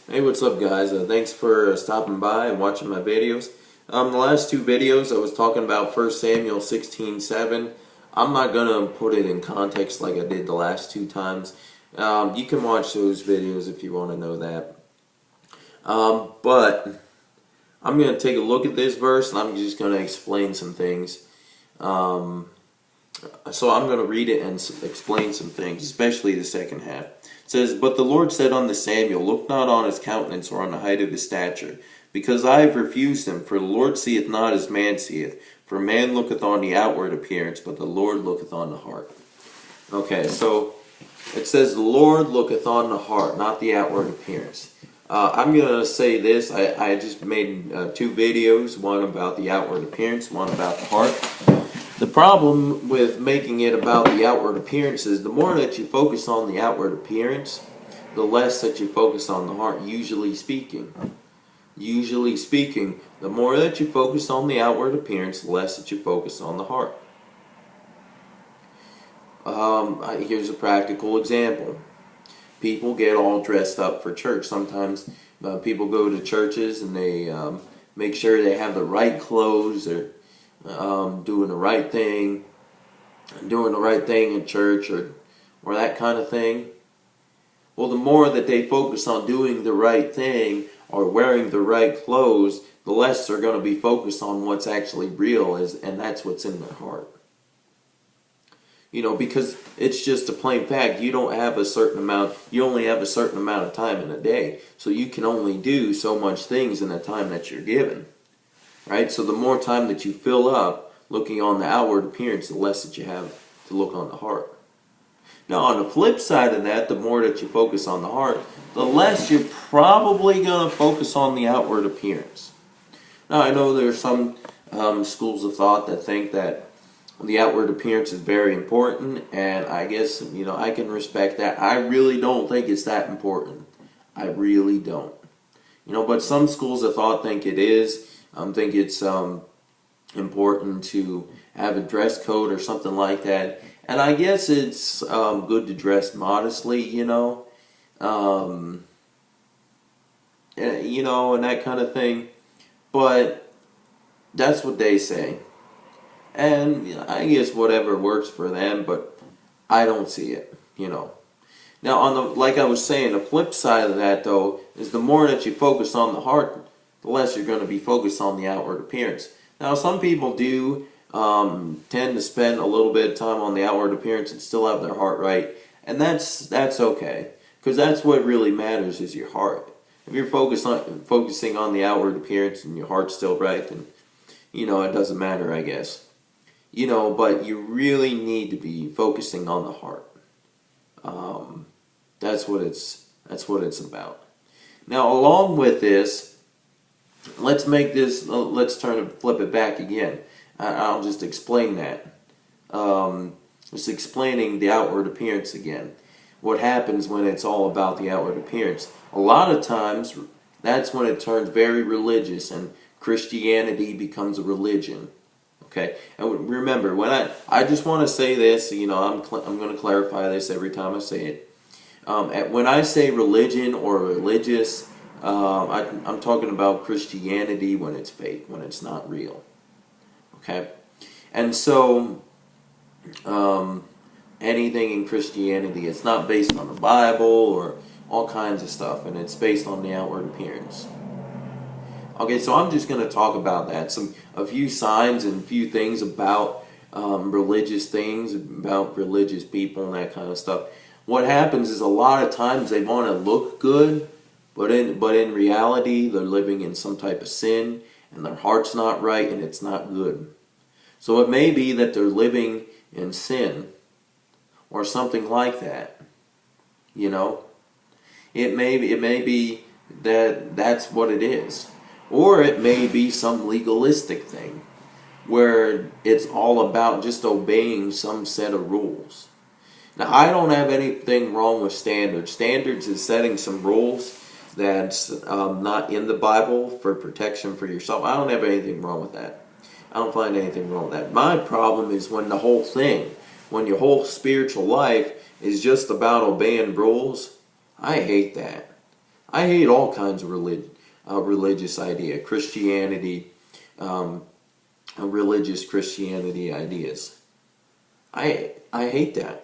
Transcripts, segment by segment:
Hey, what's up, guys? Thanks for stopping by and watching my videos. The last two videos I was talking about 1 Samuel 16:7. I'm not gonna put it in context like I did the last two times. You can watch those videos if you want to know that. But I'm gonna take a look at this verse and I'm just gonna explain some things. So I'm going to read it and explain some things, especially the second half. It says, "But the Lord said unto Samuel, Look not on his countenance or on the height of his stature, because I have refused him. For the Lord seeth not as man seeth. For man looketh on the outward appearance, but the Lord looketh on the heart." Okay, so it says the Lord looketh on the heart, not the outward appearance. I'm going to say this. I just made two videos, one about the outward appearance, one about the heart. The problem with making it about the outward appearance is the more that you focus on the outward appearance, the less that you focus on the heart, usually speaking. Usually speaking, the more that you focus on the outward appearance, the less that you focus on the heart. Here's a practical example. People get all dressed up for church. Sometimes people go to churches and they make sure they have the right clothes, or doing the right thing in church, or that kind of thing. Well, the more that they focus on doing the right thing or wearing the right clothes, the less they're going to be focused on what's actually real, and that's what's in their heart. Because it's just a plain fact. You only have a certain amount of time in a day, so you can only do so much things in the time that you're given. Right? So the more time that you fill up looking on the outward appearance, the less that you have to look on the heart. Now, on the flip side of that, the more that you focus on the heart, the less you're probably going to focus on the outward appearance. Now, I know there's some schools of thought that think that the outward appearance is very important, and I guess, I can respect that. I really don't think it's that important. I really don't. But some schools of thought think it is. Think it's important to have a dress code or something like that. And I guess it's good to dress modestly, and that kind of thing. But that's what they say. And I guess whatever works for them, but I don't see it, Now, like I was saying, the flip side of that, though, is the more that you focus on the heart, the less you're going to be focused on the outward appearance. Now, some people do tend to spend a little bit of time on the outward appearance and still have their heart right, and that's okay, because that's what really matters, is your heart. If you're focusing on the outward appearance and your heart's still right, then it doesn't matter, I guess. But you really need to be focusing on the heart. That's what it's about. Now, along with this, let's flip it back again. I'll just explain that. Just explaining the outward appearance again. What happens when it's all about the outward appearance? A lot of times, that's when it turns very religious and Christianity becomes a religion. Okay, and remember, when I just want to say this, I'm going to clarify this every time I say it. When I say religion or religious, I'm talking about Christianity when it's fake, when it's not real. Okay, and so anything in Christianity, it's not based on the Bible or all kinds of stuff, and it's based on the outward appearance. Okay, so I'm just going to talk about that. A few signs and a few things about religious things, about religious people and that kind of stuff. What happens is a lot of times they want to look good, but in reality they're living in some type of sin, and their heart's not right, and it's not good. So it may be that they're living in sin, or something like that. It may be that that's what it is. Or it may be some legalistic thing where it's all about just obeying some set of rules. Now, I don't have anything wrong with standards. Standards is setting some rules that's not in the Bible for protection for yourself. I don't have anything wrong with that. I don't find anything wrong with that. My problem is when your whole spiritual life is just about obeying rules. I hate that. I hate all kinds of religious idea, Christianity, religious Christianity ideas. I hate that.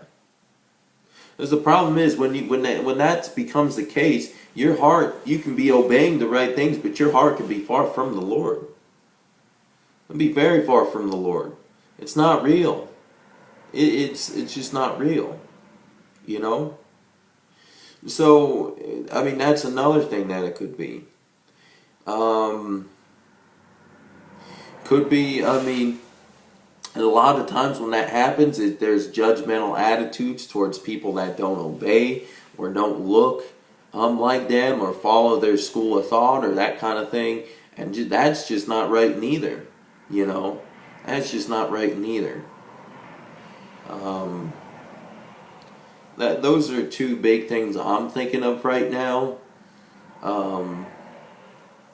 Because the problem is when that becomes the case, your heart, you can be obeying the right things, but your heart can be far from the Lord. It can be very far from the Lord. It's not real. It's just not real. You know? So, I mean, that's another thing that it could be. Could be, I mean, and a lot of times when that happens, there's judgmental attitudes towards people that don't obey or don't look like them or follow their school of thought or that kind of thing. And that's just not right neither. You know? That's just not right neither. Those are two big things I'm thinking of right now.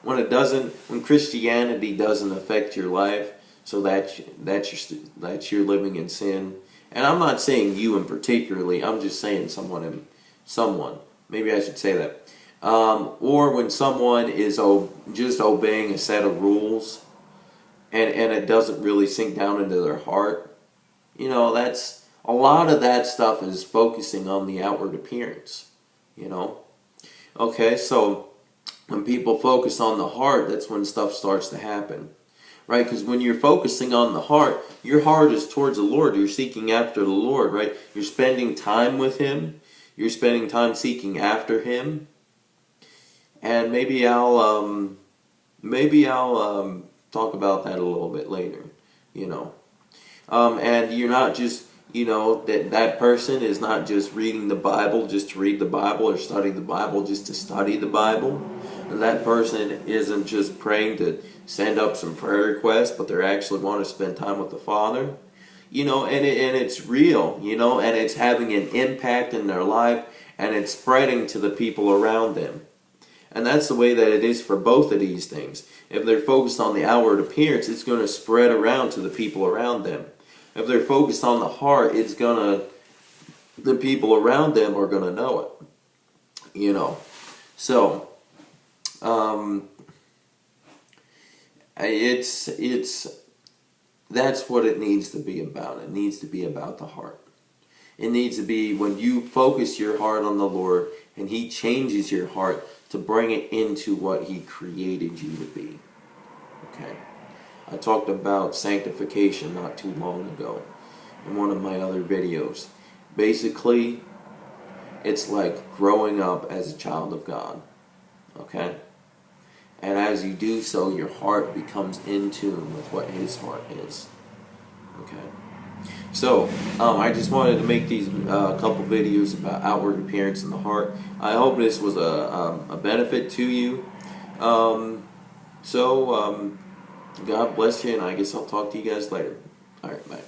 When Christianity doesn't affect your life, so that you're living in sin. And I'm not saying you in particularly. I'm just saying someone. Maybe I should say that. Or when someone is just obeying a set of rules, and it doesn't really sink down into their heart. You know, that's a lot of that stuff is focusing on the outward appearance. You know. Okay, so when people focus on the heart, that's when stuff starts to happen. Right? Because when you're focusing on the heart, your heart is towards the Lord. You're seeking after the Lord, right? You're spending time with Him. You're spending time seeking after Him. And maybe I'll talk about that a little bit later, you know. And you're not just, you know, that person is not just reading the Bible just to read the Bible or study the Bible just to study the Bible. And that person isn't just praying to send up some prayer requests, but they actually want to spend time with the Father. You know, and it's real, you know, and it's having an impact in their life, and it's spreading to the people around them. And that's the way that it is for both of these things. If they're focused on the outward appearance, it's going to spread around to the people around them. If they're focused on the heart, the people around them are going to know it. You know. So, that's what it needs to be about. It needs to be about the heart. It needs to be when you focus your heart on the Lord and He changes your heart to bring it into what He created you to be. Okay. I talked about sanctification not too long ago in one of my other videos. Basically, it's like growing up as a child of God. Okay? And as you do so, your heart becomes in tune with what His heart is. Okay? So, I just wanted to make these couple videos about outward appearance and the heart. I hope this was a benefit to you. God bless you, and I guess I'll talk to you guys later. Alright, bye.